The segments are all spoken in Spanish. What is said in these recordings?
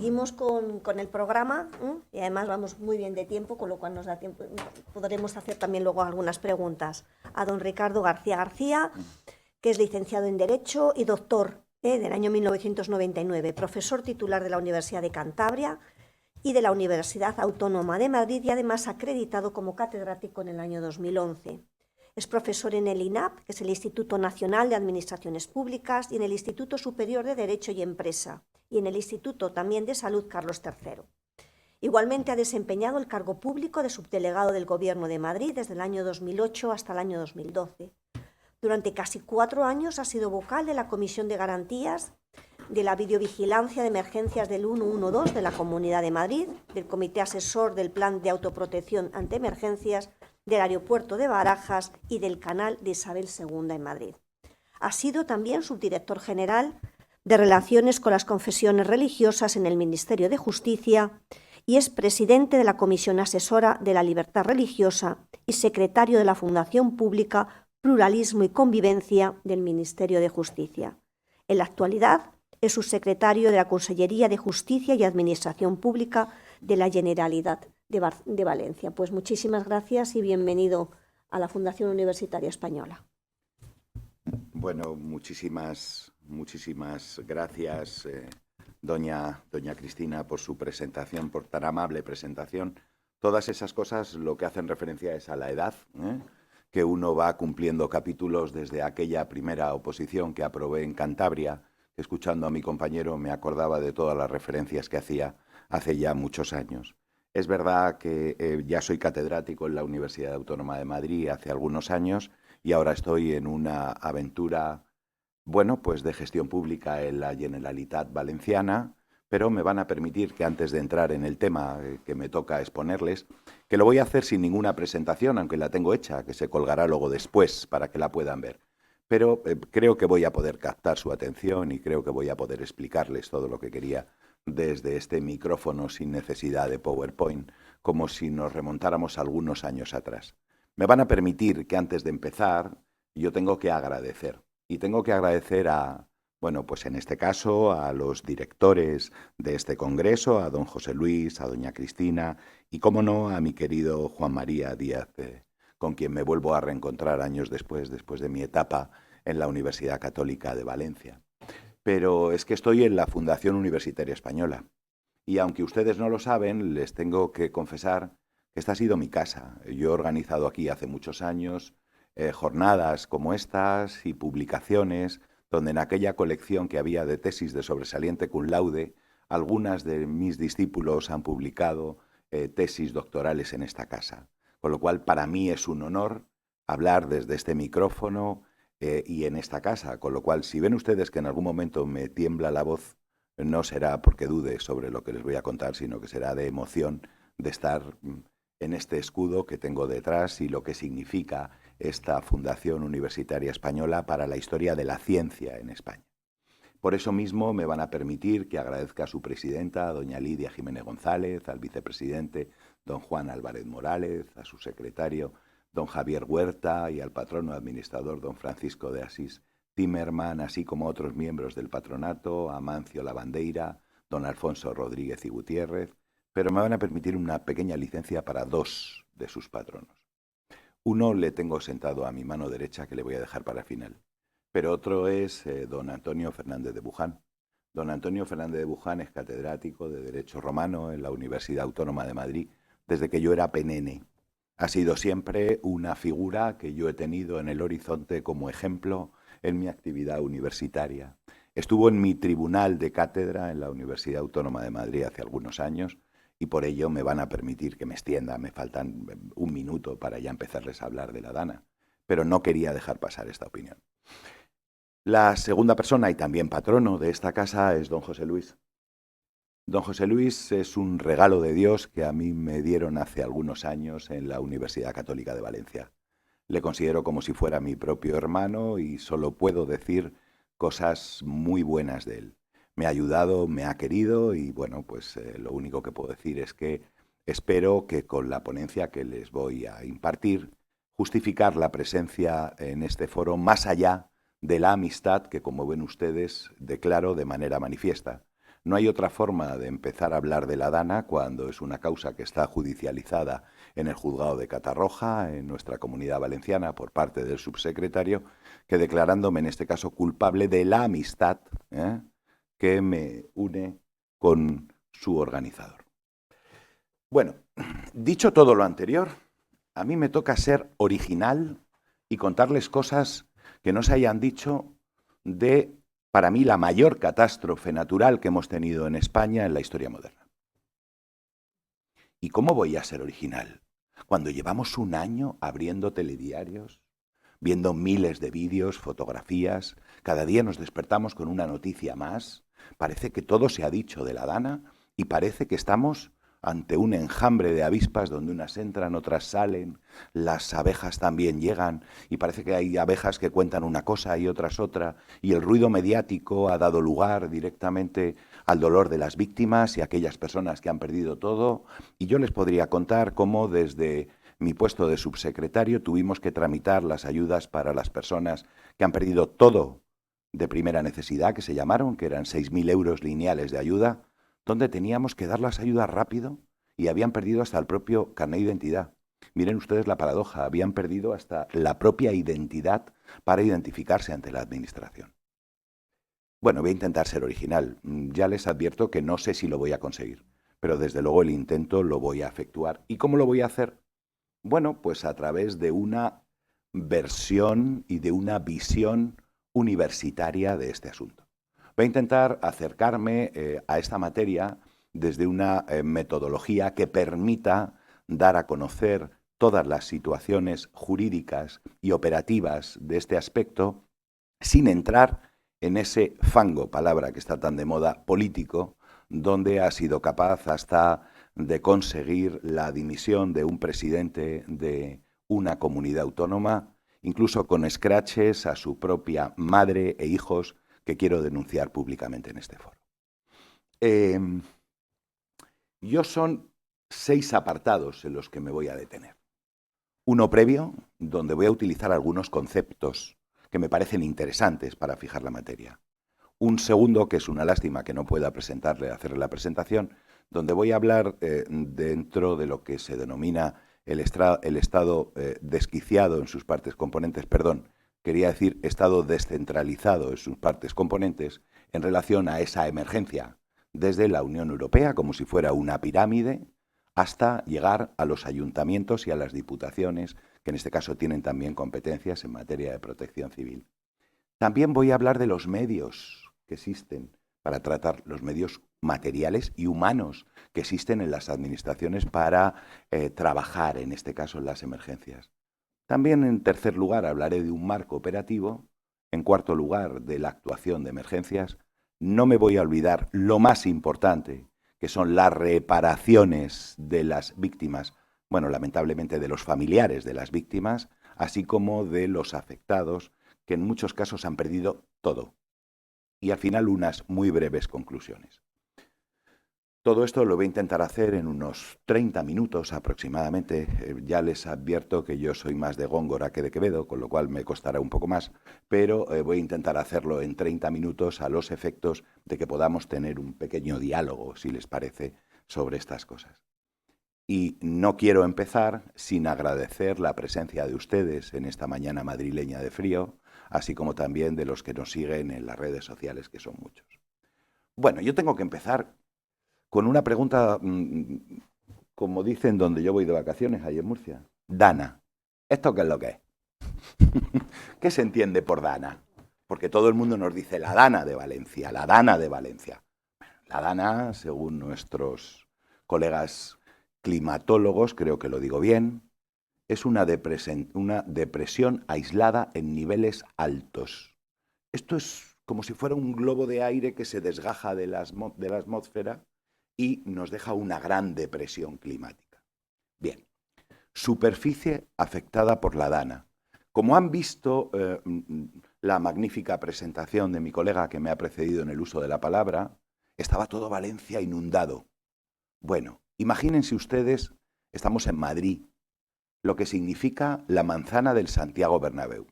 seguimos con el programa, y además vamos muy bien de tiempo, con lo cual nos da tiempo, podremos hacer también luego algunas preguntas a don Ricardo García García, que es licenciado en Derecho y doctor del año 1999, profesor titular de la Universidad de Cantabria y de la Universidad Autónoma de Madrid, y además acreditado como catedrático en el año 2011. Es profesor en el INAP, que es el Instituto Nacional de Administraciones Públicas, y en el Instituto Superior de Derecho y Empresa, y en el Instituto también de Salud Carlos III. Igualmente ha desempeñado el cargo público de subdelegado del Gobierno de Madrid desde el año 2008 hasta el año 2012. Durante casi 4 años ha sido vocal de la Comisión de Garantías de la Videovigilancia de Emergencias del 112 de la Comunidad de Madrid, del Comité Asesor del Plan de Autoprotección ante Emergencias, del Aeropuerto de Barajas y del Canal de Isabel II en Madrid. Ha sido también subdirector general de Relaciones con las Confesiones Religiosas en el Ministerio de Justicia y es presidente de la Comisión Asesora de la Libertad Religiosa y secretario de la Fundación Pública Pluralismo y Convivencia del Ministerio de Justicia. En la actualidad es subsecretario de la Consellería de Justicia y Administración Pública de la Generalitat de Valencia. Pues muchísimas gracias y bienvenido a la Fundación Universitaria Española. Bueno, muchísimas gracias, doña Cristina, por su presentación, por tan amable presentación. Todas esas cosas lo que hacen referencia es a la edad, que uno va cumpliendo capítulos desde aquella primera oposición que aprobé en Cantabria, que escuchando a mi compañero me acordaba de todas las referencias que hacía hace ya muchos años. Es verdad que ya soy catedrático en la Universidad Autónoma de Madrid hace algunos años y ahora estoy en una aventura, bueno, pues de gestión pública en la Generalitat Valenciana, pero me van a permitir que antes de entrar en el tema que me toca exponerles, que lo voy a hacer sin ninguna presentación, aunque la tengo hecha, que se colgará luego después para que la puedan ver. Pero creo que voy a poder captar su atención y creo que voy a poder explicarles todo lo que quería desde este micrófono sin necesidad de PowerPoint, como si nos remontáramos algunos años atrás. Me van a permitir que antes de empezar yo tengo que agradecer. Y tengo que agradecer a, bueno, pues en este caso a los directores de este congreso, a don José Luis, a doña Cristina y, cómo no, a mi querido Juan María Díaz, con quien me vuelvo a reencontrar años después de mi etapa en la Universidad Católica de Valencia. Pero es que estoy en la Fundación Universitaria Española y aunque ustedes no lo saben, les tengo que confesar que esta ha sido mi casa. Yo he organizado aquí hace muchos años jornadas como estas y publicaciones donde en aquella colección que había de tesis de sobresaliente cum laude, algunas de mis discípulos han publicado tesis doctorales en esta casa. Con lo cual, para mí es un honor hablar desde este micrófono y en esta casa. Con lo cual, si ven ustedes que en algún momento me tiembla la voz, no será porque dude sobre lo que les voy a contar, sino que será de emoción de estar en este escudo que tengo detrás y lo que significa esta Fundación Universitaria Española para la historia de la ciencia en España. Por eso mismo me van a permitir que agradezca a su presidenta, doña Lidia Jiménez González, al vicepresidente, don Juan Álvarez Morales, a su secretario, don Javier Huerta, y al patrono administrador, don Francisco de Asís Timerman, así como otros miembros del patronato, Amancio Lavandeira, don Alfonso Rodríguez y Gutiérrez, pero me van a permitir una pequeña licencia para 2 de sus patronos. Uno le tengo sentado a mi mano derecha, que le voy a dejar para el final, pero otro es don Antonio Fernández de Buján. Don Antonio Fernández de Buján es catedrático de Derecho Romano en la Universidad Autónoma de Madrid desde que yo era penene. Ha sido siempre una figura que yo he tenido en el horizonte como ejemplo en mi actividad universitaria. Estuvo en mi tribunal de cátedra en la Universidad Autónoma de Madrid hace algunos años y por ello me van a permitir que me extienda. Me faltan 1 minuto para ya empezarles a hablar de la Dana, pero no quería dejar pasar esta opinión. La segunda persona y también patrono de esta casa es don José Luis. Don José Luis es un regalo de Dios que a mí me dieron hace algunos años en la Universidad Católica de Valencia. Le considero como si fuera mi propio hermano y solo puedo decir cosas muy buenas de él. Me ha ayudado, me ha querido y bueno, pues lo único que puedo decir es que espero que con la ponencia que les voy a impartir, justificar la presencia en este foro más allá de la amistad que, como ven ustedes, declaro de manera manifiesta. No hay otra forma de empezar a hablar de la Dana cuando es una causa que está judicializada en el juzgado de Catarroja, en nuestra Comunidad Valenciana, por parte del subsecretario, que declarándome en este caso culpable de la amistad que me une con su organizador. Bueno, dicho todo lo anterior, a mí me toca ser original y contarles cosas que no se hayan dicho de, para mí, la mayor catástrofe natural que hemos tenido en España en la historia moderna. ¿Y cómo voy a ser original? Cuando llevamos un año abriendo telediarios, viendo miles de vídeos, fotografías, cada día nos despertamos con una noticia más, parece que todo se ha dicho de la Dana y parece que estamos ante un enjambre de avispas donde unas entran, otras salen, las abejas también llegan y parece que hay abejas que cuentan una cosa y otras otra y el ruido mediático ha dado lugar directamente al dolor de las víctimas y aquellas personas que han perdido todo. Y yo les podría contar cómo desde mi puesto de subsecretario tuvimos que tramitar las ayudas para las personas que han perdido todo de primera necesidad, que se llamaron, que eran 6.000 euros lineales de ayuda, donde teníamos que dar las ayudas rápido y habían perdido hasta el propio carnet de identidad. Miren ustedes la paradoja, habían perdido hasta la propia identidad para identificarse ante la administración. Bueno, voy a intentar ser original. Ya les advierto que no sé si lo voy a conseguir, pero desde luego el intento lo voy a efectuar. ¿Y cómo lo voy a hacer? Bueno, pues a través de una versión y de una visión universitaria de este asunto. Voy a intentar acercarme a esta materia desde una metodología que permita dar a conocer todas las situaciones jurídicas y operativas de este aspecto sin entrar en ese fango, palabra que está tan de moda, político, donde ha sido capaz hasta de conseguir la dimisión de un presidente de una comunidad autónoma, incluso con escraches a su propia madre e hijos, que quiero denunciar públicamente en este foro. Yo son 6 apartados en los que me voy a detener. Uno previo, donde voy a utilizar algunos conceptos que me parecen interesantes para fijar la materia. Un segundo, que es una lástima que no pueda hacerle la presentación, donde voy a hablar dentro de lo que se denomina el estado desquiciado en sus partes componentes, quería decir estado descentralizado en sus partes componentes en relación a esa emergencia, desde la Unión Europea, como si fuera una pirámide, hasta llegar a los ayuntamientos y a las diputaciones, que en este caso tienen también competencias en materia de protección civil. También voy a hablar de los medios que existen para tratar los medios materiales y humanos que existen en las administraciones para trabajar, en este caso, en las emergencias. También, en tercer lugar, hablaré de un marco operativo. En cuarto lugar, de la actuación de emergencias. No me voy a olvidar lo más importante, que son las reparaciones de las víctimas, bueno, lamentablemente de los familiares de las víctimas, así como de los afectados, que en muchos casos han perdido todo. Y al final unas muy breves conclusiones. Todo esto lo voy a intentar hacer en unos 30 minutos aproximadamente. Ya les advierto que yo soy más de Góngora que de Quevedo, con lo cual me costará un poco más, pero voy a intentar hacerlo en 30 minutos a los efectos de que podamos tener un pequeño diálogo, si les parece, sobre estas cosas. Y no quiero empezar sin agradecer la presencia de ustedes en esta mañana madrileña de frío, así como también de los que nos siguen en las redes sociales, que son muchos. Bueno, yo tengo que empezar con una pregunta, como dicen donde yo voy de vacaciones, ahí en Murcia. Dana, ¿esto qué es lo que es? ¿Qué se entiende por Dana? Porque todo el mundo nos dice la Dana de Valencia, la Dana de Valencia. La Dana, según nuestros colegas climatólogos, creo que lo digo bien, es una depresión aislada en niveles altos. Esto es como si fuera un globo de aire que se desgaja de la atmósfera y nos deja una gran depresión climática. Bien, superficie afectada por la Dana. Como han visto la magnífica presentación de mi colega que me ha precedido en el uso de la palabra, estaba todo Valencia inundado. Bueno, imagínense ustedes, estamos en Madrid, lo que significa la manzana del Santiago Bernabéu.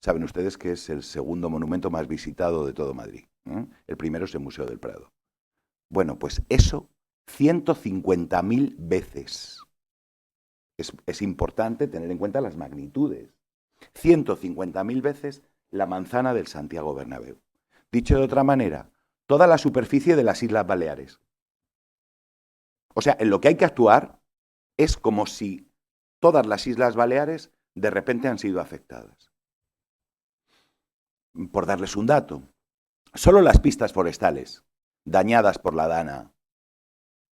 Saben ustedes que es el segundo monumento más visitado de todo Madrid, ¿eh? El primero es el Museo del Prado. Bueno, pues eso 150.000 veces. Es importante tener en cuenta las magnitudes. 150.000 veces la manzana del Santiago Bernabéu. Dicho de otra manera, toda la superficie de las Islas Baleares. O sea, en lo que hay que actuar es como si todas las Islas Baleares de repente han sido afectadas. Por darles un dato, solo las pistas forestales dañadas por la Dana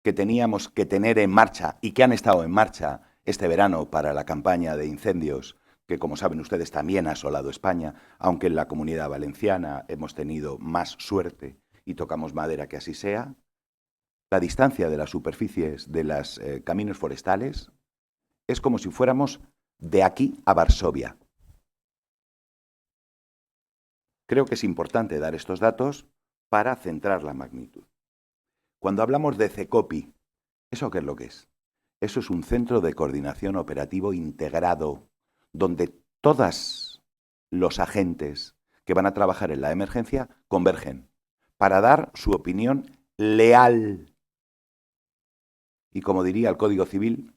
que teníamos que tener en marcha y que han estado en marcha este verano para la campaña de incendios que, como saben ustedes, también ha asolado España, aunque en la Comunidad Valenciana hemos tenido más suerte y tocamos madera que así sea. La distancia de las superficies de los caminos forestales es como si fuéramos de aquí a Varsovia. Creo que es importante dar estos datos para centrar la magnitud. Cuando hablamos de CECOPI, ¿eso qué es lo que es? Eso es un centro de coordinación operativo integrado, donde todos los agentes que van a trabajar en la emergencia convergen para dar su opinión leal. Y como diría el Código Civil,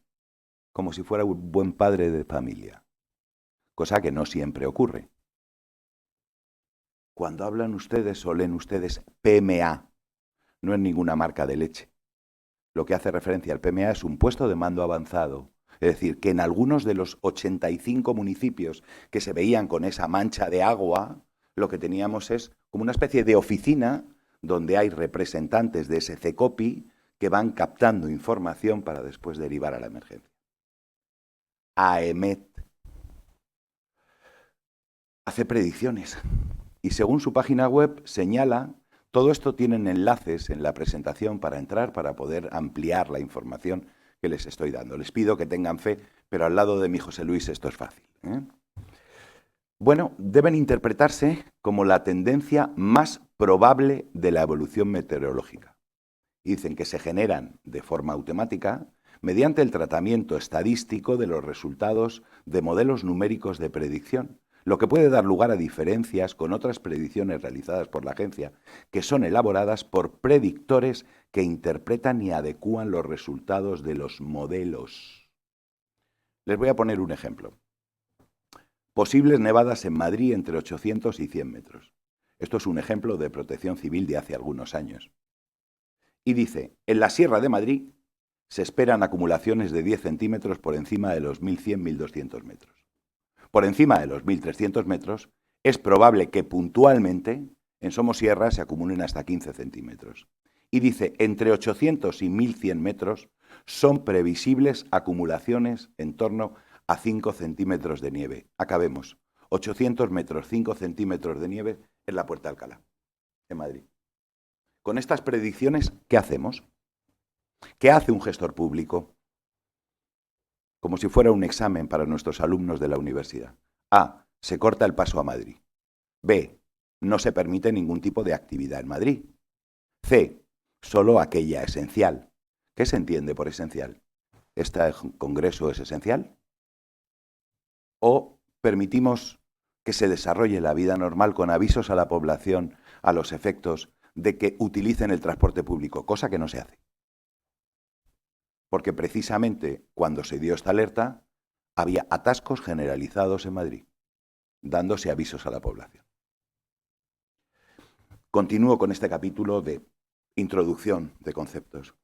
como si fuera un buen padre de familia, cosa que no siempre ocurre. Cuando hablan ustedes o leen ustedes PMA, no es ninguna marca de leche. Lo que hace referencia al PMA es un puesto de mando avanzado. Es decir, que en algunos de los 85 municipios que se veían con esa mancha de agua, lo que teníamos es como una especie de oficina donde hay representantes de ese CECOPI que van captando información para después derivar a la emergencia. AEMET hace predicciones y según su página web señala, todo esto tienen enlaces en la presentación para entrar, para poder ampliar la información que les estoy dando. Les pido que tengan fe, pero al lado de mi José Luis esto es fácil, ¿eh? Bueno, deben interpretarse como la tendencia más probable de la evolución meteorológica. Dicen que se generan de forma automática mediante el tratamiento estadístico de los resultados de modelos numéricos de predicción, lo que puede dar lugar a diferencias con otras predicciones realizadas por la agencia, que son elaboradas por predictores que interpretan y adecúan los resultados de los modelos. Les voy a poner un ejemplo. Posibles nevadas en Madrid entre 800 y 100 metros. Esto es un ejemplo de Protección Civil de hace algunos años. Y dice, en la Sierra de Madrid se esperan acumulaciones de 10 centímetros por encima de los 1.100-1.200 metros. Por encima de los 1.300 metros, es probable que puntualmente en Somosierra se acumulen hasta 15 centímetros. Y dice, entre 800 y 1.100 metros son previsibles acumulaciones en torno a 5 centímetros de nieve. Acabemos. 800 metros, 5 centímetros de nieve en la Puerta de Alcalá, en Madrid. Con estas predicciones, ¿qué hacemos? ¿Qué hace un gestor público? Como si fuera un examen para nuestros alumnos de la universidad. A. Se corta el paso a Madrid. B. No se permite ningún tipo de actividad en Madrid. C. Solo aquella esencial. ¿Qué se entiende por esencial? ¿Este congreso es esencial? ¿O permitimos que se desarrolle la vida normal con avisos a la población a los efectos de que utilicen el transporte público? Cosa que no se hace. Porque precisamente cuando se dio esta alerta, había atascos generalizados en Madrid, dándose avisos a la población. Continúo con este capítulo de introducción de conceptos.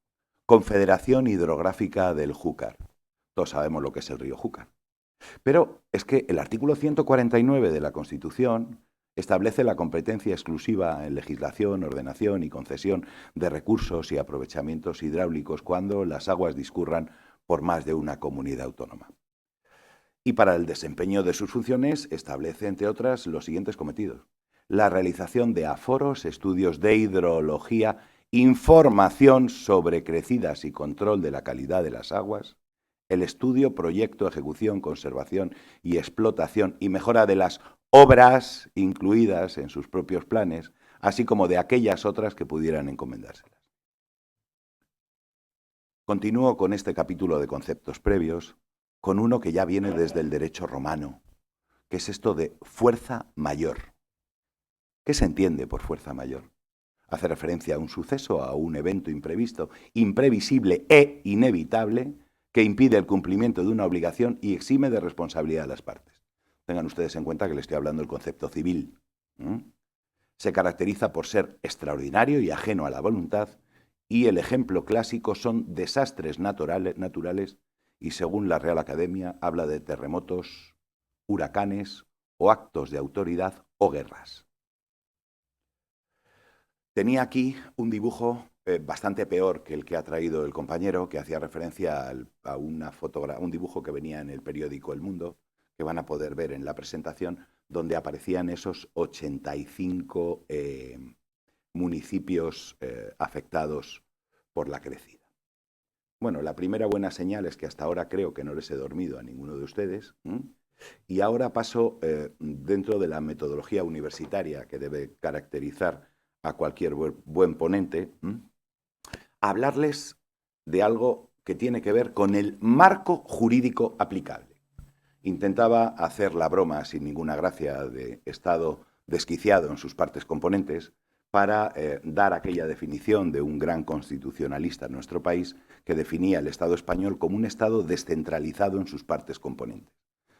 Confederación Hidrográfica del Júcar. Todos sabemos lo que es el río Júcar. Pero es que el artículo 149 de la Constitución establece la competencia exclusiva en legislación, ordenación y concesión de recursos y aprovechamientos hidráulicos cuando las aguas discurran por más de una comunidad autónoma. Y para el desempeño de sus funciones establece, entre otras, los siguientes cometidos. La realización de aforos, estudios de hidrología, información sobre crecidas y control de la calidad de las aguas, el estudio, proyecto, ejecución, conservación y explotación y mejora de las obras incluidas en sus propios planes, así como de aquellas otras que pudieran encomendárselas. Continúo con este capítulo de conceptos previos, con uno que ya viene desde el derecho romano, que es esto de fuerza mayor. ¿Qué se entiende por fuerza mayor? Hace referencia a un suceso, a un evento imprevisto, imprevisible e inevitable, que impide el cumplimiento de una obligación y exime de responsabilidad a las partes. Tengan ustedes en cuenta que le estoy hablando del concepto civil. Se caracteriza por ser extraordinario y ajeno a la voluntad, y el ejemplo clásico son desastres naturales y, según la Real Academia, habla de terremotos, huracanes o actos de autoridad o guerras. Tenía aquí un dibujo bastante peor que el que ha traído el compañero, que hacía referencia a un dibujo que venía en el periódico El Mundo, que van a poder ver en la presentación, donde aparecían esos 85 municipios afectados por la crecida. Bueno, la primera buena señal es que hasta ahora creo que no les he dormido a ninguno de ustedes. Y ahora paso, dentro de la metodología universitaria que debe caracterizar a cualquier buen ponente, a hablarles de algo que tiene que ver con el marco jurídico aplicable. Intentaba hacer la broma sin ninguna gracia de Estado desquiciado en sus partes componentes para dar aquella definición de un gran constitucionalista en nuestro país que definía el Estado español como un Estado descentralizado en sus partes componentes.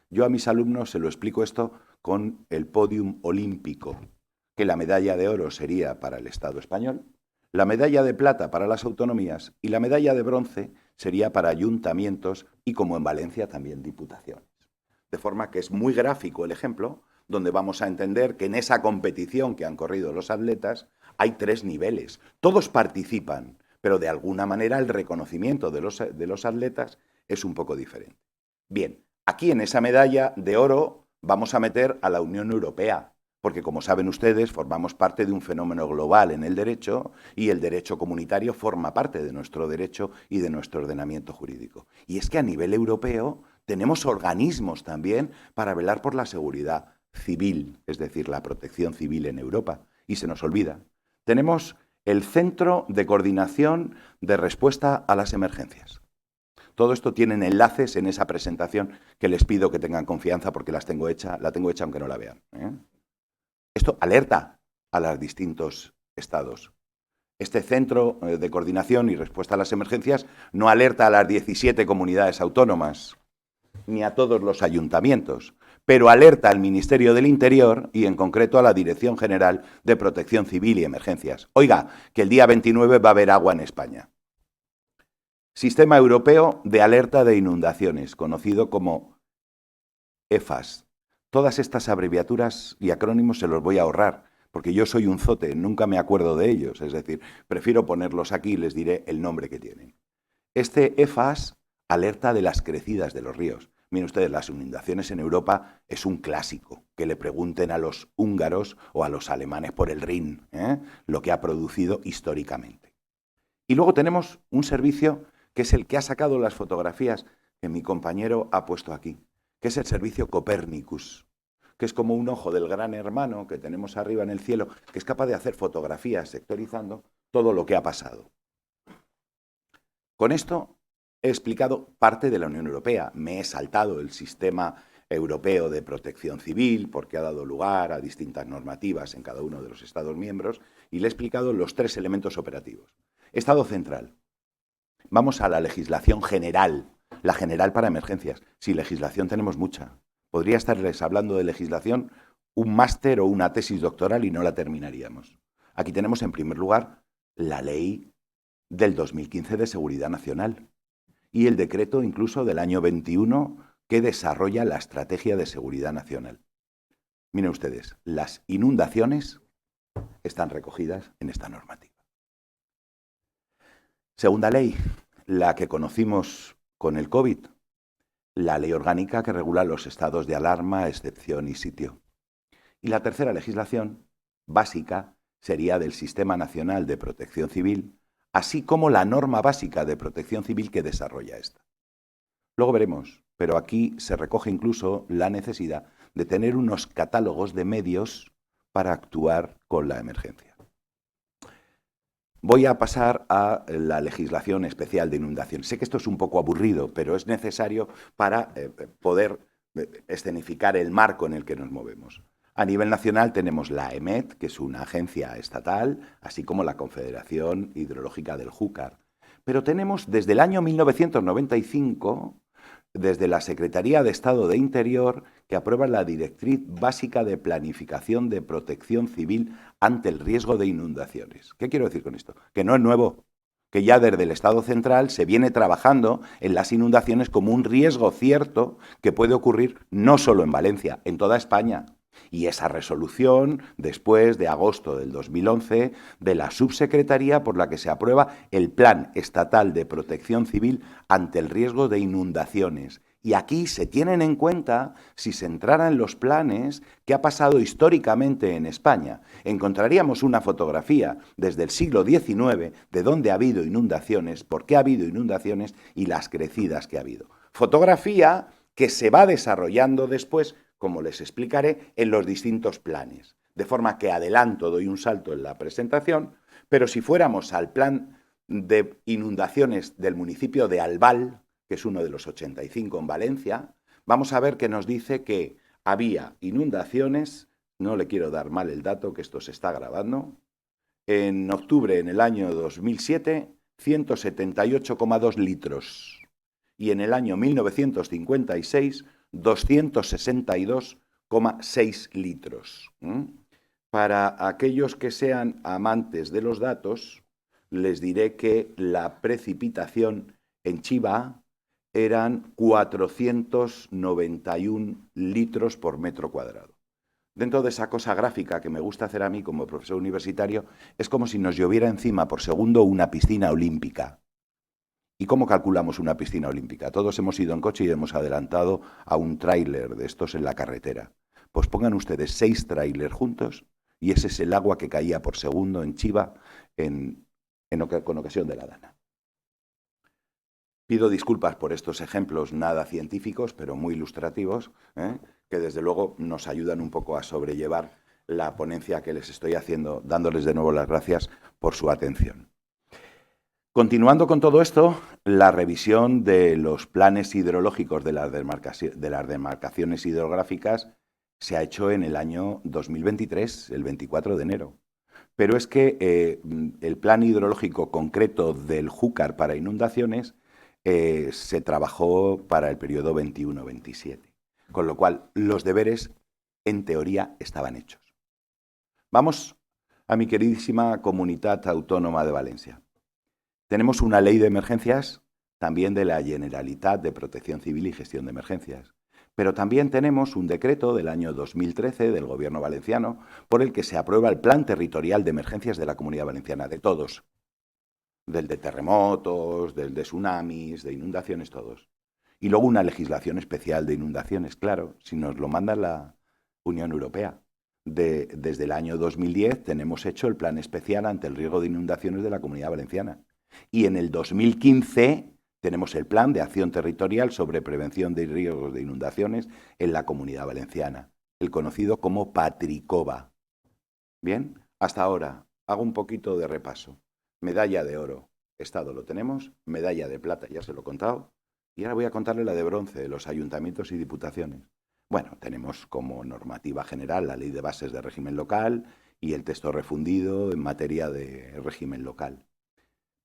Yo a mis alumnos se lo explico esto con el pódium olímpico, que la medalla de oro sería para el Estado español, la medalla de plata para las autonomías y la medalla de bronce sería para ayuntamientos y, como en Valencia, también diputaciones. De forma que es muy gráfico el ejemplo, donde vamos a entender que en esa competición que han corrido los atletas hay 3 niveles. Todos participan, pero de alguna manera el reconocimiento de los atletas es un poco diferente. Bien, aquí en esa medalla de oro vamos a meter a la Unión Europea, porque como saben ustedes, formamos parte de un fenómeno global en el derecho y el derecho comunitario forma parte de nuestro derecho y de nuestro ordenamiento jurídico. Y es que a nivel europeo tenemos organismos también para velar por la seguridad civil, es decir, la protección civil en Europa, y se nos olvida. Tenemos el Centro de Coordinación de Respuesta a las Emergencias. Todo esto tienen enlaces en esa presentación que les pido que tengan confianza porque la tengo hecha aunque no la vean. Esto alerta a los distintos estados. Este Centro de Coordinación y Respuesta a las Emergencias no alerta a las 17 comunidades autónomas ni a todos los ayuntamientos, pero alerta al Ministerio del Interior y en concreto a la Dirección General de Protección Civil y Emergencias. Oiga, que el día 29 va a haber agua en España. Sistema Europeo de Alerta de Inundaciones, conocido como EFAS. Todas estas abreviaturas y acrónimos se los voy a ahorrar, porque yo soy un zote, nunca me acuerdo de ellos, es decir, prefiero ponerlos aquí y les diré el nombre que tienen. Este EFAS alerta de las crecidas de los ríos. Miren ustedes, las inundaciones en Europa es un clásico, que le pregunten a los húngaros o a los alemanes por el Rin, lo que ha producido históricamente. Y luego tenemos un servicio que es el que ha sacado las fotografías que mi compañero ha puesto aquí, que es el servicio Copernicus, que es como un ojo del gran hermano que tenemos arriba en el cielo, que es capaz de hacer fotografías sectorizando todo lo que ha pasado. Con esto he explicado parte de la Unión Europea. Me he saltado el sistema europeo de protección civil porque ha dado lugar a distintas normativas en cada uno de los Estados miembros y le he explicado los 3 elementos operativos. Estado central. Vamos a la legislación general. La general para emergencias. Sí, legislación tenemos mucha. Podría estarles hablando de legislación un máster o una tesis doctoral y no la terminaríamos. Aquí tenemos en primer lugar la ley del 2015 de Seguridad Nacional y el decreto incluso del año 21 que desarrolla la Estrategia de Seguridad Nacional. Miren ustedes, las inundaciones están recogidas en esta normativa. Segunda ley, la que conocimos con el COVID, la ley orgánica que regula los estados de alarma, excepción y sitio. Y la tercera legislación básica sería del Sistema Nacional de Protección Civil, así como la norma básica de protección civil que desarrolla esta. Luego veremos, pero aquí se recoge incluso la necesidad de tener unos catálogos de medios para actuar con la emergencia. Voy a pasar a la legislación especial de inundación. Sé que esto es un poco aburrido, pero es necesario para poder escenificar el marco en el que nos movemos. A nivel nacional tenemos la EMET, que es una agencia estatal, así como la Confederación Hidrológica del Júcar. Pero tenemos desde el año 1995, desde la Secretaría de Estado de Interior, que aprueba la Directriz Básica de Planificación de Protección Civil ante el riesgo de inundaciones. ¿Qué quiero decir con esto? Que no es nuevo, que ya desde el Estado central se viene trabajando en las inundaciones como un riesgo cierto que puede ocurrir no solo en Valencia, en toda España. Y esa resolución, después de agosto del 2011, de la subsecretaría por la que se aprueba el Plan Estatal de Protección Civil ante el riesgo de inundaciones. Y aquí se tienen en cuenta, si se entrara en los planes, qué ha pasado históricamente en España. Encontraríamos una fotografía desde el siglo XIX de dónde ha habido inundaciones, por qué ha habido inundaciones y las crecidas que ha habido. Fotografía que se va desarrollando después, como les explicaré, en los distintos planes. De forma que adelanto, doy un salto en la presentación, pero si fuéramos al plan de inundaciones del municipio de Albal, que es uno de los 85 en Valencia, vamos a ver que nos dice que había inundaciones, no le quiero dar mal el dato, que esto se está grabando, en octubre en el año 2007, 178,2 litros. Y en el año 1956, 262,6 litros. Para aquellos que sean amantes de los datos, les diré que la precipitación en Chiva eran 491 litros por metro cuadrado. Dentro de esa cosa gráfica que me gusta hacer a mí como profesor universitario, es como si nos lloviera encima por segundo una piscina olímpica. ¿Y cómo calculamos una piscina olímpica? Todos hemos ido en coche y hemos adelantado a un tráiler de estos en la carretera. Pues pongan ustedes 6 tráilers juntos y ese es el agua que caía por segundo en Chiva con ocasión de la Dana. Pido disculpas por estos ejemplos nada científicos, pero muy ilustrativos, que desde luego nos ayudan un poco a sobrellevar la ponencia que les estoy haciendo, dándoles de nuevo las gracias por su atención. Continuando con todo esto, la revisión de los planes hidrológicos de las demarcaciones hidrográficas se ha hecho en el año 2023, el 24 de enero. Pero es que el plan hidrológico concreto del Júcar para inundaciones se trabajó para el periodo 21-27, con lo cual los deberes, en teoría, estaban hechos. Vamos a mi queridísima Comunitat Autónoma de Valencia. Tenemos una ley de emergencias, también de la Generalitat de Protección Civil y Gestión de Emergencias. Pero también tenemos un decreto del año 2013 del Gobierno valenciano por el que se aprueba el Plan Territorial de Emergencias de la Comunidad Valenciana, de todos. Del de terremotos, del de tsunamis, de inundaciones, todos. Y luego una legislación especial de inundaciones, claro, si nos lo manda la Unión Europea. Desde el año 2010 tenemos hecho el Plan Especial ante el riesgo de inundaciones de la Comunidad Valenciana. Y en el 2015 tenemos el Plan de Acción Territorial sobre Prevención de Riesgos de Inundaciones en la Comunidad Valenciana, el conocido como Patricova. Bien, hasta ahora hago un poquito de repaso. Medalla de oro, Estado lo tenemos, medalla de plata, ya se lo he contado, y ahora voy a contarle la de bronce de los ayuntamientos y diputaciones. Bueno, tenemos como normativa general la Ley de Bases de Régimen Local y el texto refundido en materia de régimen local.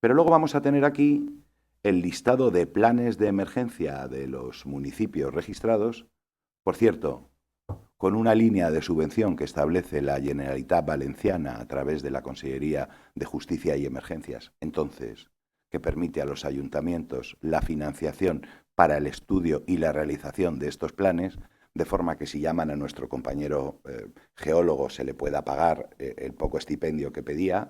Pero luego vamos a tener aquí el listado de planes de emergencia de los municipios registrados, por cierto, con una línea de subvención que establece la Generalitat Valenciana a través de la Consellería de Justicia y Emergencias, entonces, que permite a los ayuntamientos la financiación para el estudio y la realización de estos planes, de forma que si llaman a nuestro compañero geólogo se le pueda pagar el poco estipendio que pedía,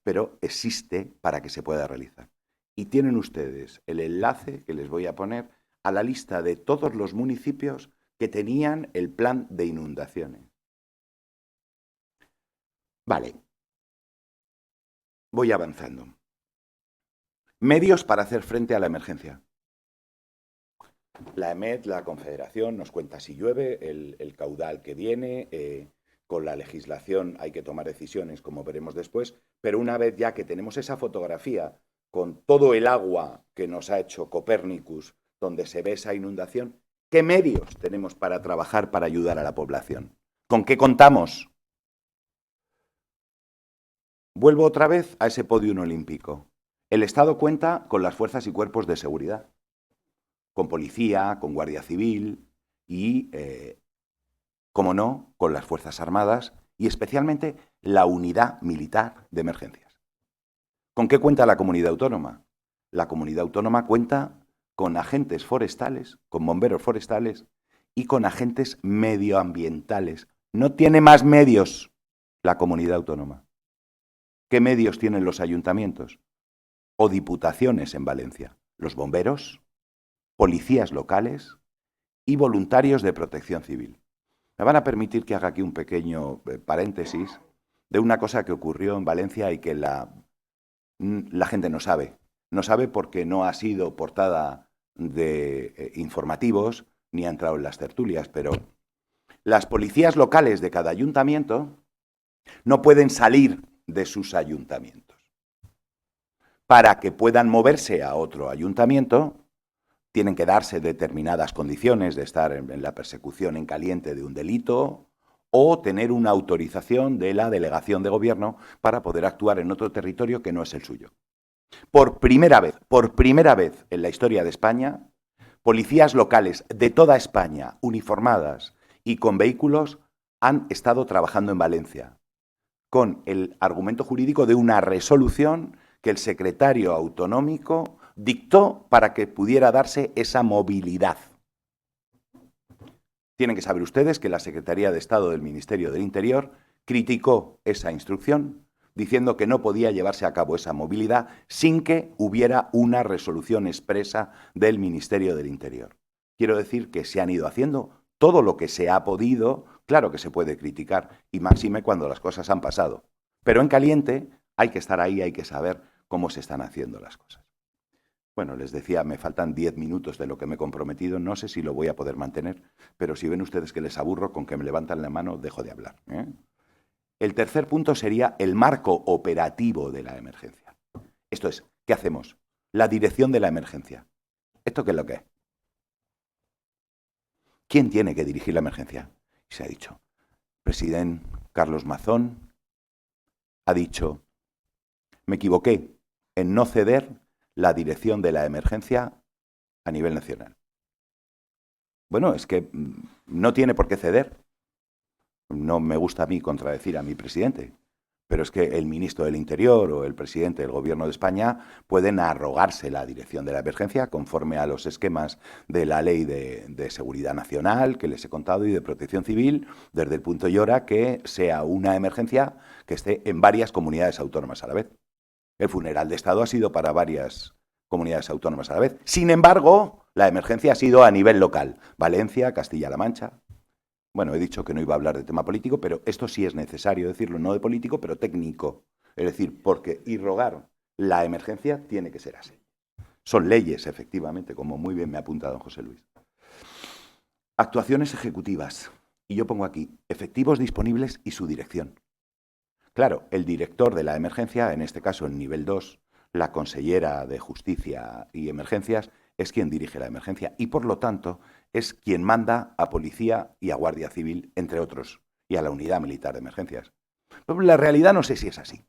pero existe para que se pueda realizar. Y tienen ustedes el enlace que les voy a poner a la lista de todos los municipios que tenían el plan de inundaciones. Vale. Voy avanzando. Medios para hacer frente a la emergencia. La EMET, la Confederación, nos cuenta si llueve, el caudal que viene, con la legislación hay que tomar decisiones, como veremos después, pero una vez ya que tenemos esa fotografía con todo el agua que nos ha hecho Copérnicus, donde se ve esa inundación, ¿qué medios tenemos para trabajar para ayudar a la población? ¿Con qué contamos? Vuelvo otra vez a ese podium olímpico. El Estado cuenta con las fuerzas y cuerpos de seguridad, con policía, con guardia civil y, como no, con las Fuerzas Armadas y especialmente la unidad militar de emergencias. ¿Con qué cuenta la comunidad autónoma? La comunidad autónoma cuenta con agentes forestales, con bomberos forestales y con agentes medioambientales. No tiene más medios la comunidad autónoma. ¿Qué medios tienen los ayuntamientos o diputaciones en Valencia? Los bomberos, policías locales y voluntarios de protección civil. Me van a permitir que haga aquí un pequeño paréntesis de una cosa que ocurrió en Valencia y que la gente no sabe. No sabe porque no ha sido portada de informativos ni ha entrado en las tertulias, pero las policías locales de cada ayuntamiento no pueden salir de sus ayuntamientos. Para que puedan moverse a otro ayuntamiento, tienen que darse determinadas condiciones de estar en la persecución en caliente de un delito o tener una autorización de la delegación de gobierno para poder actuar en otro territorio que no es el suyo. Por primera vez en la historia de España, policías locales de toda España, uniformadas y con vehículos, han estado trabajando en Valencia, con el argumento jurídico de una resolución que el secretario autonómico dictó para que pudiera darse esa movilidad. Tienen que saber ustedes que la Secretaría de Estado del Ministerio del Interior criticó esa instrucción diciendo que no podía llevarse a cabo esa movilidad sin que hubiera una resolución expresa del Ministerio del Interior. Quiero decir que se han ido haciendo todo lo que se ha podido. Claro que se puede criticar, y máxime cuando las cosas han pasado. Pero en caliente hay que estar ahí, hay que saber cómo se están haciendo las cosas. Bueno, les decía, me faltan 10 minutos de lo que me he comprometido, no sé si lo voy a poder mantener, pero si ven ustedes que les aburro, con que me levantan la mano, dejo de hablar, ¿eh? El tercer punto sería el marco operativo de la emergencia. Esto es, ¿qué hacemos? La dirección de la emergencia. ¿Esto qué es lo que es? ¿Quién tiene que dirigir la emergencia? Se ha dicho, el presidente Carlos Mazón ha dicho, me equivoqué en no ceder la dirección de la emergencia a nivel nacional. Bueno, es que no tiene por qué ceder. No me gusta a mí contradecir a mi presidente, pero es que el ministro del Interior o el presidente del Gobierno de España pueden arrogarse la dirección de la emergencia conforme a los esquemas de la Ley de Seguridad Nacional que les he contado y de Protección Civil, desde el punto y hora que sea una emergencia que esté en varias comunidades autónomas a la vez. El funeral de Estado ha sido para varias comunidades autónomas a la vez. Sin embargo, la emergencia ha sido a nivel local. Valencia, Castilla-La Mancha. Bueno, he dicho que no iba a hablar de tema político, pero esto sí es necesario decirlo, no de político, pero técnico. Es decir, porque irrogar la emergencia tiene que ser así. Son leyes, efectivamente, como muy bien me ha apuntado don José Luis. Actuaciones ejecutivas. Y yo pongo aquí, efectivos disponibles y su dirección. Claro, el director de la emergencia, en este caso en nivel 2, la consellera de Justicia y Emergencias, es quien dirige la emergencia y, por lo tanto, es quien manda a Policía y a Guardia Civil, entre otros, y a la Unidad Militar de Emergencias. Pero la realidad no sé si es así,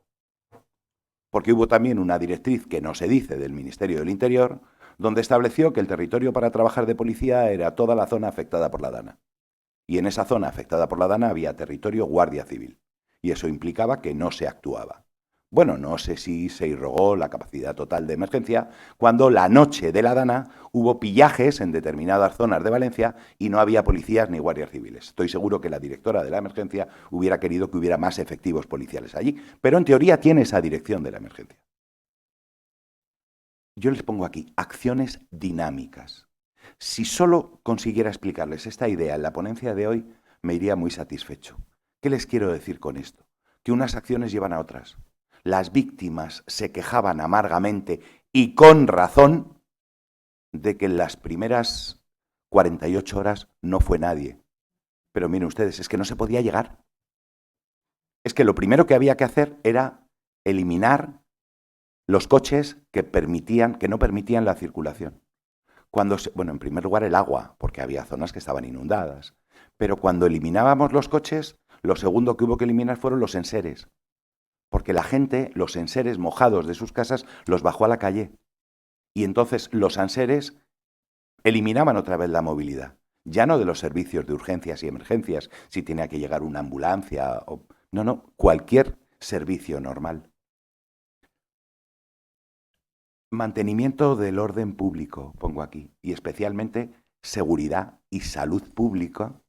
porque hubo también una directriz que no se dice del Ministerio del Interior, donde estableció que el territorio para trabajar de policía era toda la zona afectada por la Dana. Y en esa zona afectada por la Dana había territorio Guardia Civil, y eso implicaba que no se actuaba. Bueno, no sé si se irrogó la capacidad total de emergencia cuando la noche de la Dana hubo pillajes en determinadas zonas de Valencia y no había policías ni guardias civiles. Estoy seguro que la directora de la emergencia hubiera querido que hubiera más efectivos policiales allí, pero en teoría tiene esa dirección de la emergencia. Yo les pongo aquí acciones dinámicas. Si solo consiguiera explicarles esta idea en la ponencia de hoy, me iría muy satisfecho. ¿Qué les quiero decir con esto? Que unas acciones llevan a otras. Las víctimas se quejaban amargamente y con razón de que en las primeras 48 horas no fue nadie. Pero miren ustedes, es que no se podía llegar. Es que lo primero que había que hacer era eliminar los coches que no permitían la circulación. Bueno, en primer lugar el agua, porque había zonas que estaban inundadas. Pero cuando eliminábamos los coches, lo segundo que hubo que eliminar fueron los enseres. Porque la gente, los enseres mojados de sus casas, los bajó a la calle. Y entonces los enseres eliminaban otra vez la movilidad. Ya no de los servicios de urgencias y emergencias, si tenía que llegar una ambulancia. No, cualquier servicio normal. Mantenimiento del orden público, pongo aquí, y especialmente seguridad y salud pública.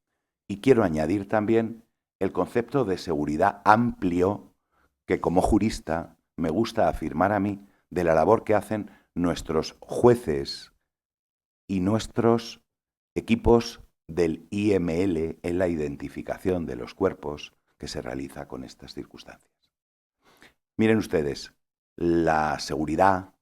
Y quiero añadir también el concepto de seguridad amplio que como jurista me gusta afirmar a mí de la labor que hacen nuestros jueces y nuestros equipos del IML en la identificación de los cuerpos que se realiza con estas circunstancias. Miren ustedes, la seguridad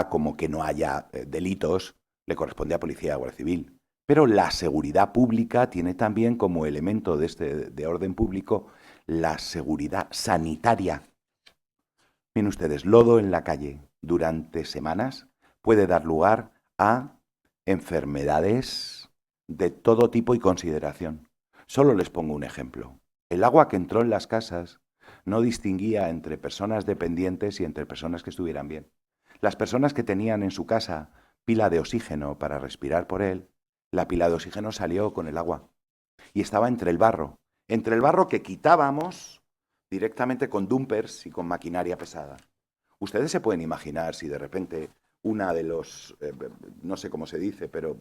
como que no haya delitos, le corresponde a Policía y Guardia Civil. Pero la seguridad pública tiene también como elemento de orden público la seguridad sanitaria. Miren ustedes, lodo en la calle durante semanas puede dar lugar a enfermedades de todo tipo y consideración. Solo les pongo un ejemplo. El agua que entró en las casas no distinguía entre personas dependientes y entre personas que estuvieran bien. Las personas que tenían en su casa pila de oxígeno para respirar por él, la pila de oxígeno salió con el agua y estaba entre el barro que quitábamos directamente con dumpers y con maquinaria pesada. Ustedes se pueden imaginar si de repente una de los, no sé cómo se dice, pero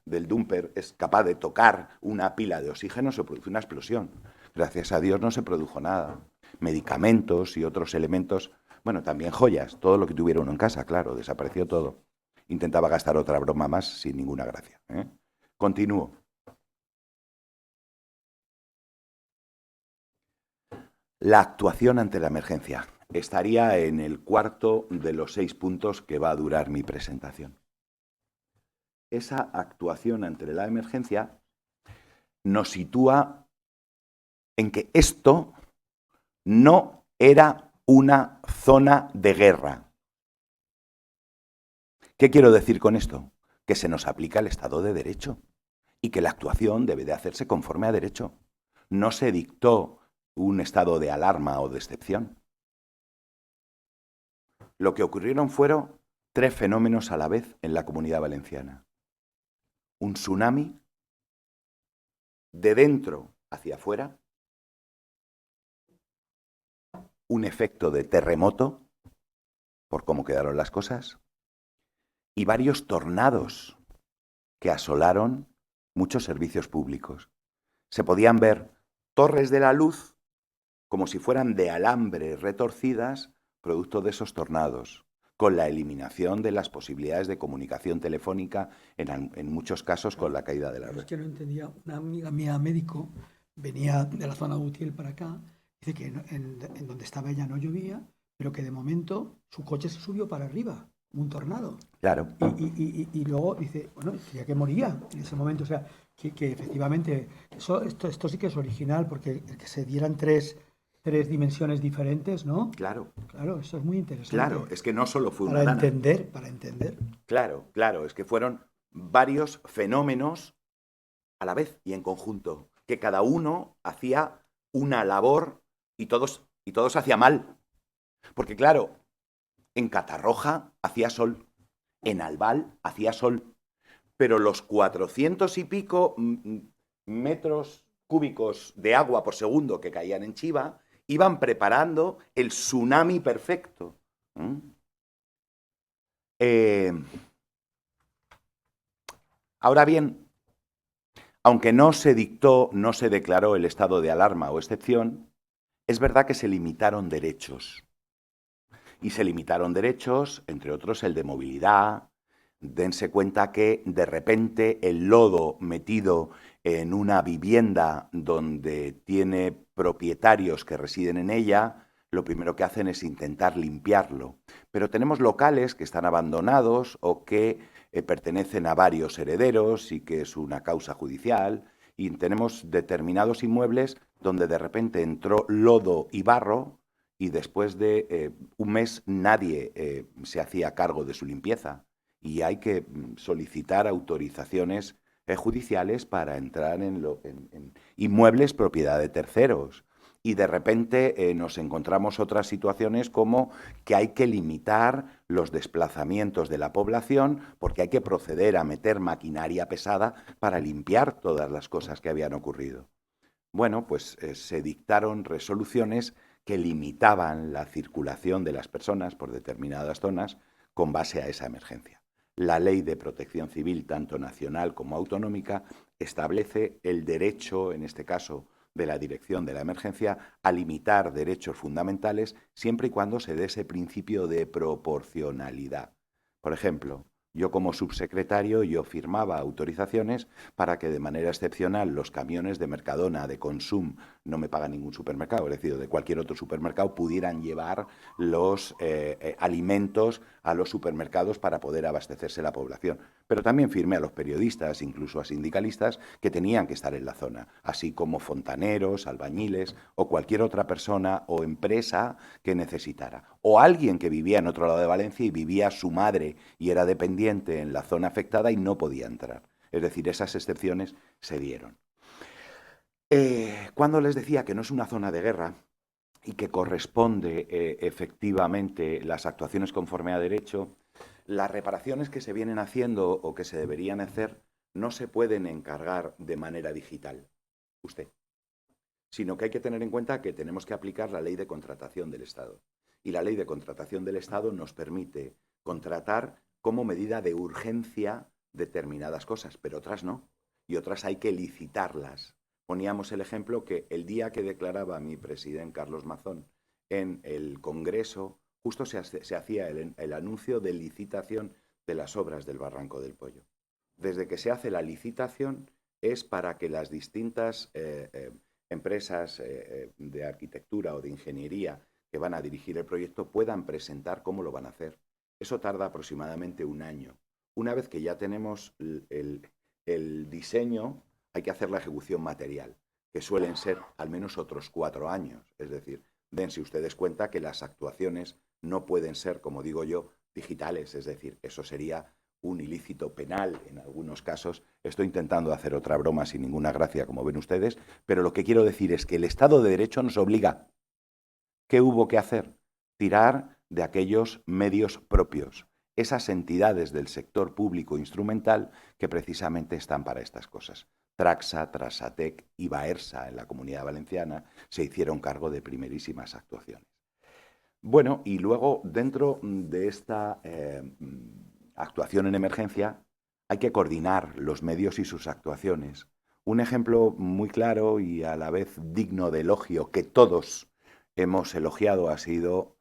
del dumper es capaz de tocar una pila de oxígeno, se produce una explosión. Gracias a Dios no se produjo nada. Medicamentos y otros elementos, bueno, también joyas, todo lo que tuviera uno en casa, claro, desapareció todo. Intentaba gastar otra broma más sin ninguna gracia. Continúo. La actuación ante la emergencia estaría en el cuarto de los 6 puntos que va a durar mi presentación. Esa actuación ante la emergencia nos sitúa en que esto no era una zona de guerra. ¿Qué quiero decir con esto? Que se nos aplica el Estado de Derecho y que la actuación debe de hacerse conforme a derecho. No se dictó un estado de alarma o de excepción. Lo que ocurrieron fueron 3 fenómenos a la vez en la Comunidad Valenciana. Un tsunami de dentro hacia afuera, un efecto de terremoto, por cómo quedaron las cosas, y varios tornados que asolaron muchos servicios públicos. Se podían ver torres de la luz como si fueran de alambre retorcidas, producto de esos tornados, con la eliminación de las posibilidades de comunicación telefónica, en muchos casos con la caída de la red. Es que no entendía, una amiga mía médico venía de la zona de Utiel para acá, dice que en donde estaba ella no llovía, pero que de momento su coche se subió para arriba, un tornado. Claro. Y luego dice, bueno, ya que moría en ese momento, o sea, que efectivamente, esto sí que es original, porque el que se dieran tres dimensiones diferentes, ¿no? Claro. Claro, eso es muy interesante. Claro, es que no solo fue una para dana. entender. Claro, es que fueron varios fenómenos a la vez y en conjunto, que cada uno hacía una labor y todos hacía mal. Porque claro, en Catarroja hacía sol, en Albal hacía sol, pero los 400 y pico metros cúbicos de agua por segundo que caían en Chiva iban preparando el tsunami perfecto. Ahora bien, aunque no se dictó, no se declaró el estado de alarma o excepción, es verdad que se limitaron derechos. Y se limitaron derechos, entre otros el de movilidad. Dense cuenta que de repente el lodo metido en una vivienda donde tiene propietarios que residen en ella, lo primero que hacen es intentar limpiarlo. Pero tenemos locales que están abandonados o que pertenecen a varios herederos y que es una causa judicial, y tenemos determinados inmuebles donde de repente entró lodo y barro y después de un mes nadie se hacía cargo de su limpieza y hay que solicitar autorizaciones judiciales para entrar en inmuebles propiedad de terceros. Y de repente nos encontramos otras situaciones como que hay que limitar los desplazamientos de la población porque hay que proceder a meter maquinaria pesada para limpiar todas las cosas que habían ocurrido. Bueno, pues se dictaron resoluciones que limitaban la circulación de las personas por determinadas zonas con base a esa emergencia. La Ley de Protección Civil, tanto nacional como autonómica, establece el derecho, en este caso, de la Dirección de la Emergencia a limitar derechos fundamentales siempre y cuando se dé ese principio de proporcionalidad. Por ejemplo, yo como subsecretario yo firmaba autorizaciones para que de manera excepcional los camiones de Mercadona, de Consum, no me paga ningún supermercado, es decir, de cualquier otro supermercado, pudieran llevar los alimentos a los supermercados para poder abastecerse la población. Pero también firmé a los periodistas, incluso a sindicalistas, que tenían que estar en la zona, así como fontaneros, albañiles o cualquier otra persona o empresa que necesitara. O alguien que vivía en otro lado de Valencia y vivía su madre y era dependiente en la zona afectada y no podía entrar. Es decir, esas excepciones se dieron. Cuando les decía que no es una zona de guerra y que corresponde efectivamente las actuaciones conforme a derecho, las reparaciones que se vienen haciendo o que se deberían hacer no se pueden encargar de manera digital, usted, sino que hay que tener en cuenta que tenemos que aplicar la Ley de Contratación del Estado. Y la Ley de Contratación del Estado nos permite contratar como medida de urgencia determinadas cosas, pero otras no. Y otras hay que licitarlas. Poníamos el ejemplo que el día que declaraba mi presidente Carlos Mazón en el Congreso, justo se hacía el anuncio de licitación de las obras del Barranco del Pollo. Desde que se hace la licitación es para que las distintas empresas de arquitectura o de ingeniería que van a dirigir el proyecto puedan presentar cómo lo van a hacer. Eso tarda aproximadamente un año. Una vez que ya tenemos el diseño, hay que hacer la ejecución material, que suelen ser al menos otros 4 años. Es decir, dense ustedes cuenta que las actuaciones no pueden ser, como digo yo, digitales. Es decir, eso sería un ilícito penal en algunos casos. Estoy intentando hacer otra broma sin ninguna gracia, como ven ustedes, pero lo que quiero decir es que el Estado de Derecho nos obliga. ¿Qué hubo que hacer? Tirar de aquellos medios propios, esas entidades del sector público instrumental que precisamente están para estas cosas. Traxa, Trasatec y Baersa en la Comunidad Valenciana se hicieron cargo de primerísimas actuaciones. Bueno, y luego dentro de esta actuación en emergencia hay que coordinar los medios y sus actuaciones. Un ejemplo muy claro y a la vez digno de elogio que todos hemos elogiado ha sido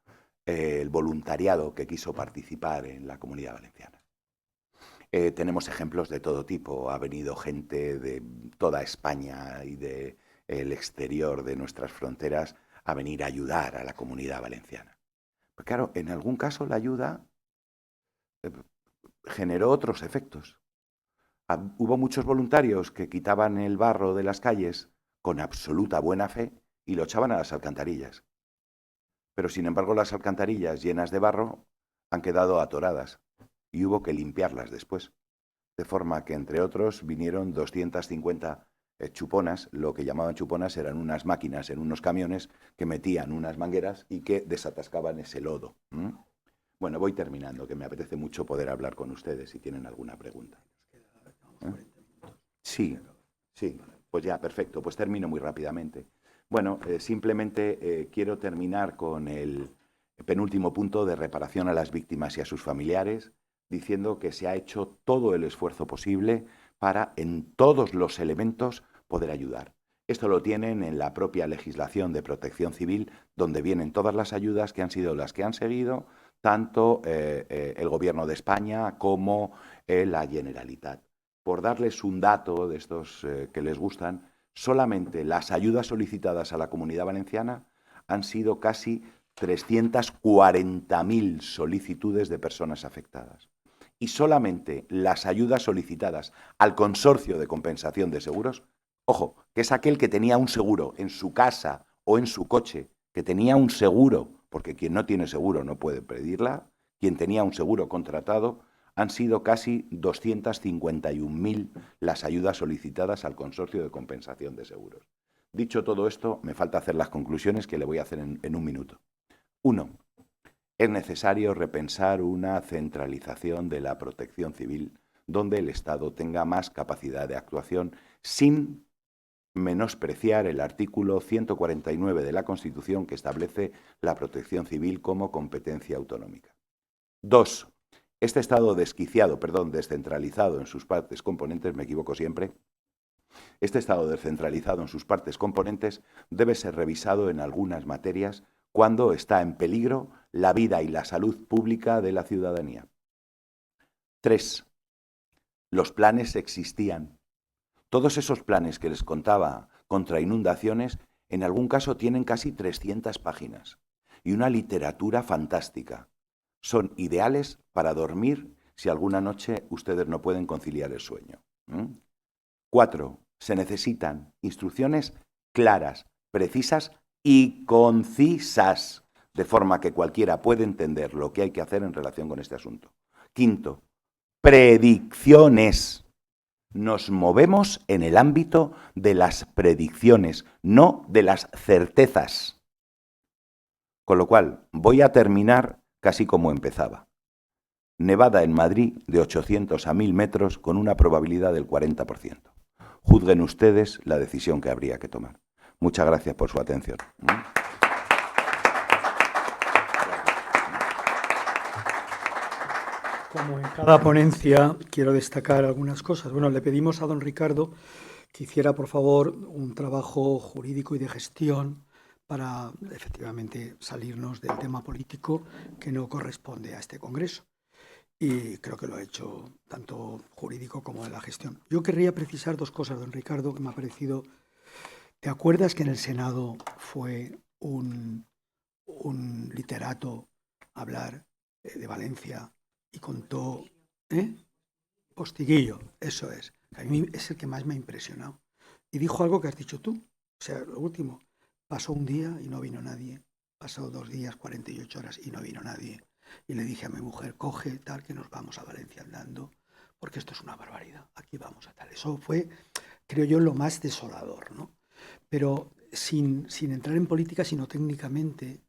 el voluntariado que quiso participar en la Comunidad Valenciana. Tenemos ejemplos de todo tipo. Ha venido gente de toda España y del exterior de nuestras fronteras a venir a ayudar a la Comunidad Valenciana. Pues claro, en algún caso la ayuda generó otros efectos. Hubo muchos voluntarios que quitaban el barro de las calles con absoluta buena fe y lo echaban a las alcantarillas. Pero sin embargo las alcantarillas llenas de barro han quedado atoradas y hubo que limpiarlas después. De forma que, entre otros, vinieron 250 chuponas. Lo que llamaban chuponas eran unas máquinas en unos camiones que metían unas mangueras y que desatascaban ese lodo. Bueno, voy terminando, que me apetece mucho poder hablar con ustedes si tienen alguna pregunta. Sí, pues ya, perfecto, pues termino muy rápidamente. Bueno, simplemente quiero terminar con el penúltimo punto de reparación a las víctimas y a sus familiares, diciendo que se ha hecho todo el esfuerzo posible para, en todos los elementos, poder ayudar. Esto lo tienen en la propia legislación de protección civil, donde vienen todas las ayudas que han sido las que han seguido, tanto el Gobierno de España como la Generalitat. Por darles un dato de estos que les gustan, solamente las ayudas solicitadas a la Comunidad Valenciana han sido casi 340.000 solicitudes de personas afectadas. Y solamente las ayudas solicitadas al Consorcio de Compensación de Seguros, ojo, que es aquel que tenía un seguro en su casa o en su coche, que tenía un seguro, porque quien no tiene seguro no puede pedirla, quien tenía un seguro contratado, han sido casi 251.000 las ayudas solicitadas al Consorcio de Compensación de Seguros. Dicho todo esto, me falta hacer las conclusiones que le voy a hacer en un minuto. 1. Es necesario repensar una centralización de la protección civil donde el Estado tenga más capacidad de actuación sin menospreciar el artículo 149 de la Constitución que establece la protección civil como competencia autonómica. 2. Este Estado descentralizado en sus partes componentes, me equivoco siempre, este Estado descentralizado en sus partes componentes debe ser revisado en algunas materias cuando está en peligro la vida y la salud pública de la ciudadanía. 3. Los planes existían. Todos esos planes que les contaba contra inundaciones, en algún caso tienen casi 300 páginas y una literatura fantástica. Son ideales para dormir si alguna noche ustedes no pueden conciliar el sueño. 4. Se necesitan instrucciones claras, precisas y concisas, de forma que cualquiera pueda entender lo que hay que hacer en relación con este asunto. 5. Predicciones. Nos movemos en el ámbito de las predicciones, no de las certezas. Con lo cual, voy a terminar casi como empezaba. Nevada en Madrid de 800 a 1000 metros con una probabilidad del 40%. Juzguen ustedes la decisión que habría que tomar. Muchas gracias por su atención. Como en cada ponencia, quiero destacar algunas cosas. Bueno, le pedimos a don Ricardo que hiciera, por favor, un trabajo jurídico y de gestión para, efectivamente, salirnos del tema político que no corresponde a este Congreso. Y creo que lo ha hecho tanto jurídico como en la gestión. Yo querría precisar dos cosas, don Ricardo, que me ha parecido. ¿Te acuerdas que en el Senado fue un literato a hablar de Valencia y contó, Postiguillo, eso es. A mí es el que más me ha impresionado. Y dijo algo que has dicho tú. O sea, lo último, pasó un día y no vino nadie. Pasó 2 días, 48 horas y no vino nadie. Y le dije a mi mujer, coge tal que nos vamos a Valencia andando, porque esto es una barbaridad. Aquí vamos a tal. Eso fue, creo yo, lo más desolador, ¿no? Pero sin entrar en política, sino técnicamente,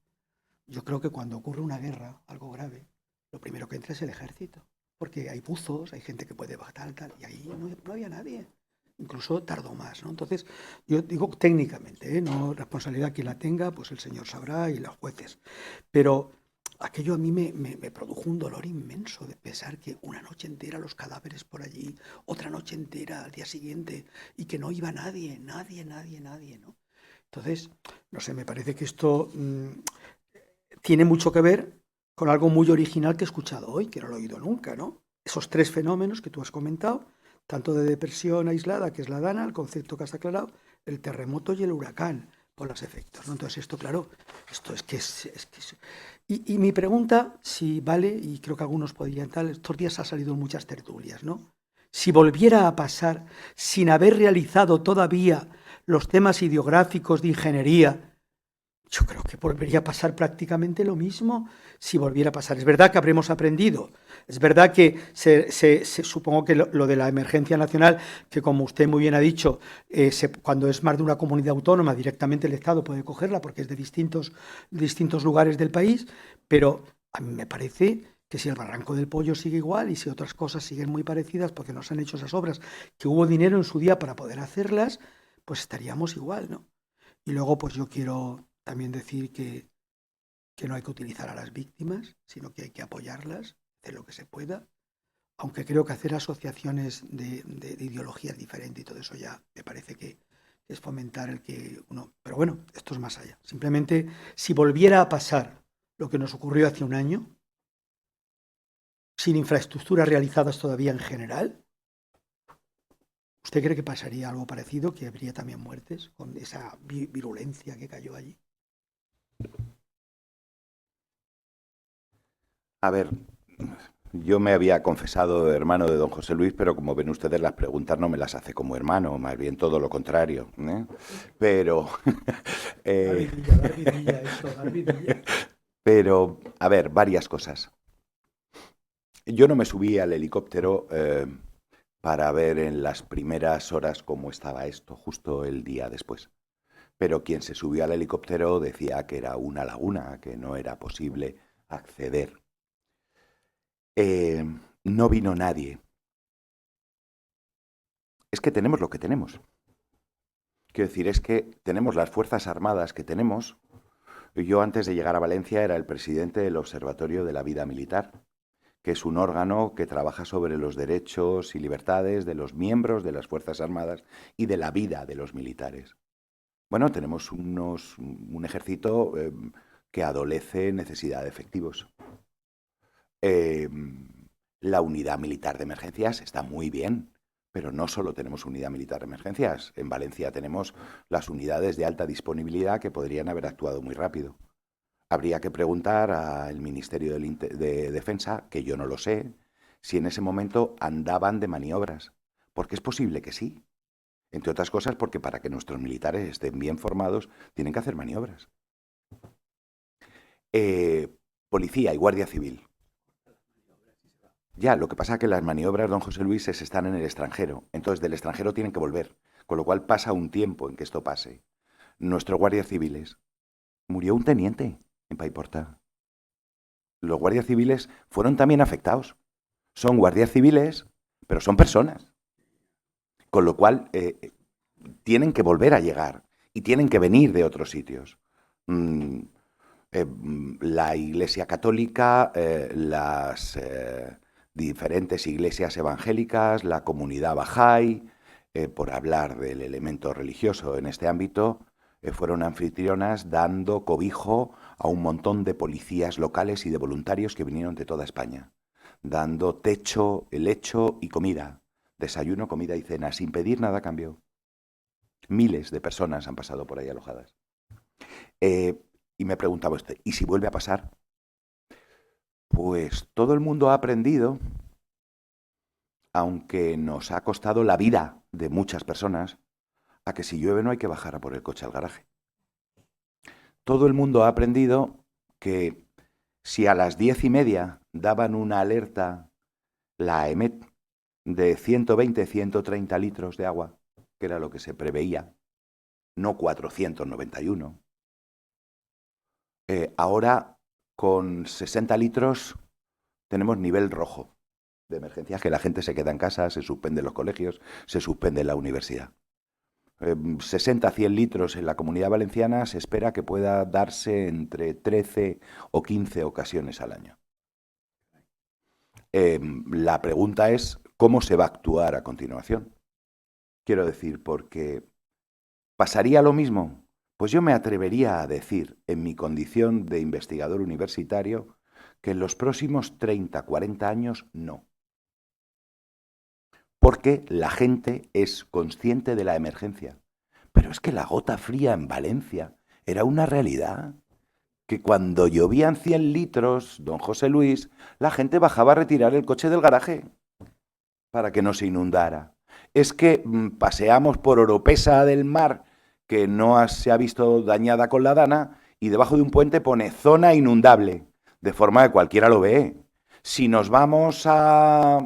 yo creo que cuando ocurre una guerra, algo grave, lo primero que entra es el ejército, porque hay buzos, hay gente que puede bajar, tal, y ahí no había nadie. Incluso tardó más, ¿no? Entonces, yo digo técnicamente, no responsabilidad quien la tenga, pues el señor sabrá y los jueces. Pero aquello a mí me produjo un dolor inmenso de pensar que una noche entera los cadáveres por allí, otra noche entera al día siguiente, y que no iba nadie, ¿no? Entonces, no sé, me parece que esto tiene mucho que ver con algo muy original que he escuchado hoy, que no lo he oído nunca, ¿no? Esos 3 fenómenos que tú has comentado, tanto de depresión aislada, que es la DANA, el concepto que has aclarado, el terremoto y el huracán, por los efectos, ¿no? Entonces esto, claro, esto es que Y mi pregunta, si vale, y creo que algunos podrían tal, estos días ha salido en muchas tertulias, ¿no? Si volviera a pasar, sin haber realizado todavía los temas ideográficos de ingeniería, yo creo que volvería a pasar prácticamente lo mismo si volviera a pasar. Es verdad que habremos aprendido, es verdad que supongo que lo de la emergencia nacional, que como usted muy bien ha dicho, cuando es más de una comunidad autónoma, directamente el Estado puede cogerla porque es de distintos lugares del país, pero a mí me parece que si el Barranco del Pollo sigue igual y si otras cosas siguen muy parecidas porque no se han hecho esas obras, que hubo dinero en su día para poder hacerlas, pues estaríamos igual, ¿no? Y luego pues yo quiero también decir que no hay que utilizar a las víctimas, sino que hay que apoyarlas, hacer lo que se pueda, aunque creo que hacer asociaciones de ideologías diferentes y todo eso ya me parece que es fomentar el que uno... Pero bueno, esto es más allá. Simplemente, si volviera a pasar lo que nos ocurrió hace un año, sin infraestructuras realizadas todavía en general, ¿usted cree que pasaría algo parecido, que habría también muertes con esa virulencia que cayó allí? A ver, yo me había confesado hermano de don José Luis, pero como ven ustedes, las preguntas no me las hace como hermano, más bien todo lo contrario, ¿eh? Pero... dar vidilla. Pero, a ver, varias cosas. Yo no me subí al helicóptero para ver en las primeras horas cómo estaba esto, justo el día después. Pero quien se subió al helicóptero decía que era una laguna, que no era posible acceder. No vino nadie. Es que tenemos lo que tenemos. Quiero decir, es que tenemos las Fuerzas Armadas que tenemos. Yo antes de llegar a Valencia era el presidente del Observatorio de la Vida Militar, que es un órgano que trabaja sobre los derechos y libertades de los miembros de las Fuerzas Armadas y de la vida de los militares. Bueno, tenemos un ejército que adolece necesidad de efectivos. La unidad militar de emergencias está muy bien, pero no solo tenemos unidad militar de emergencias. En Valencia tenemos las unidades de alta disponibilidad que podrían haber actuado muy rápido. Habría que preguntar al Ministerio de Defensa, que yo no lo sé, si en ese momento andaban de maniobras, porque es posible que sí. Entre otras cosas porque para que nuestros militares estén bien formados tienen que hacer maniobras. Policía y Guardia Civil. Ya, lo que pasa es que las maniobras, don José Luis, están en el extranjero. Entonces del extranjero tienen que volver, con lo cual pasa un tiempo en que esto pase. Nuestros guardias civiles. Murió un teniente en Paiporta. Los guardias civiles fueron también afectados. Son guardias civiles, pero son personas. Con lo cual, tienen que volver a llegar y tienen que venir de otros sitios. La Iglesia Católica, las diferentes iglesias evangélicas, la comunidad Bahá'í, por hablar del elemento religioso en este ámbito, fueron anfitrionas dando cobijo a un montón de policías locales y de voluntarios que vinieron de toda España, dando techo, lecho y comida. Desayuno, comida y cena, sin pedir nada a cambio. Miles de personas han pasado por ahí alojadas. Y me preguntaba usted, ¿y si vuelve a pasar? Pues todo el mundo ha aprendido, aunque nos ha costado la vida de muchas personas, a que si llueve no hay que bajar a por el coche al garaje. Todo el mundo ha aprendido que si a las 10:30 daban una alerta, la EMET, de 120, 130 litros de agua, que era lo que se preveía, no 491. Ahora, con 60 litros, tenemos nivel rojo de emergencias, que la gente se queda en casa, se suspenden los colegios, se suspende la universidad. 60, 100 litros en la Comunidad Valenciana se espera que pueda darse entre 13 o 15 ocasiones al año. La pregunta es, ¿cómo se va a actuar a continuación? Quiero decir, porque ¿pasaría lo mismo? Pues yo me atrevería a decir, en mi condición de investigador universitario, que en los próximos 30, 40 años no. Porque la gente es consciente de la emergencia. Pero es que la gota fría en Valencia era una realidad. Que cuando llovían 100 litros, don José Luis, la gente bajaba a retirar el coche del garaje para que no se inundara. Es que paseamos por Oropesa del Mar, que no se ha visto dañada con la Dana, y debajo de un puente pone zona inundable, de forma que cualquiera lo ve. Si nos vamos a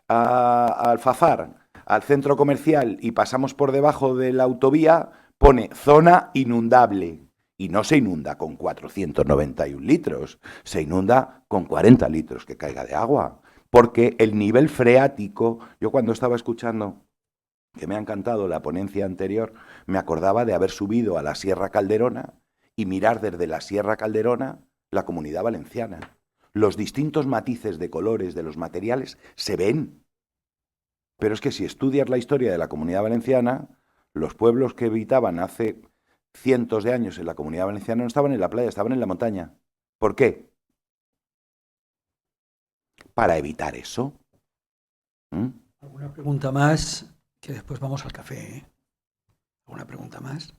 Alfafar, al centro comercial, y pasamos por debajo de la autovía, pone zona inundable. Y no se inunda con 491 litros, se inunda con 40 litros que caiga de agua. Porque el nivel freático, yo cuando estaba escuchando, que me ha encantado la ponencia anterior, me acordaba de haber subido a la Sierra Calderona y mirar desde la Sierra Calderona la Comunidad Valenciana. Los distintos matices de colores de los materiales se ven. Pero es que si estudias la historia de la Comunidad Valenciana, los pueblos que habitaban hace cientos de años en la Comunidad Valenciana no estaban en la playa, estaban en la montaña. ¿Por qué? Para evitar eso. ¿Alguna pregunta más? Que después vamos al café, ¿eh? ¿Alguna pregunta más?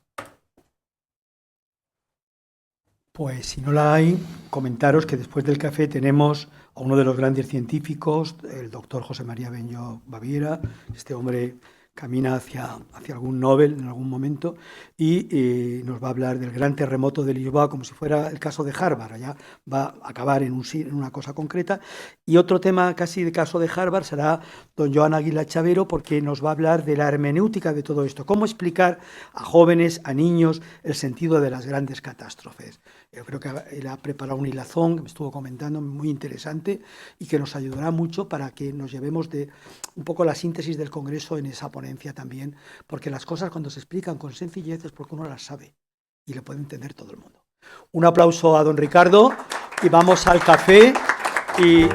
Pues si no la hay, comentaros que después del café tenemos a uno de los grandes científicos, el doctor José María Benllo Baviera, este hombre camina hacia algún Nobel en algún momento y nos va a hablar del gran terremoto de Lisboa como si fuera el caso de Harvard. Allá va a acabar en una cosa concreta. Y otro tema casi de caso de Harvard será don Joan Aguilar Chavero, porque nos va a hablar de la hermenéutica de todo esto. Cómo explicar a jóvenes, a niños, el sentido de las grandes catástrofes. Yo creo que él ha preparado un hilazón que me estuvo comentando muy interesante y que nos ayudará mucho para que nos llevemos de un poco la síntesis del Congreso en esa ponencia también, porque las cosas cuando se explican con sencillez es porque uno las sabe y lo puede entender todo el mundo. Un aplauso a don Ricardo y vamos al café y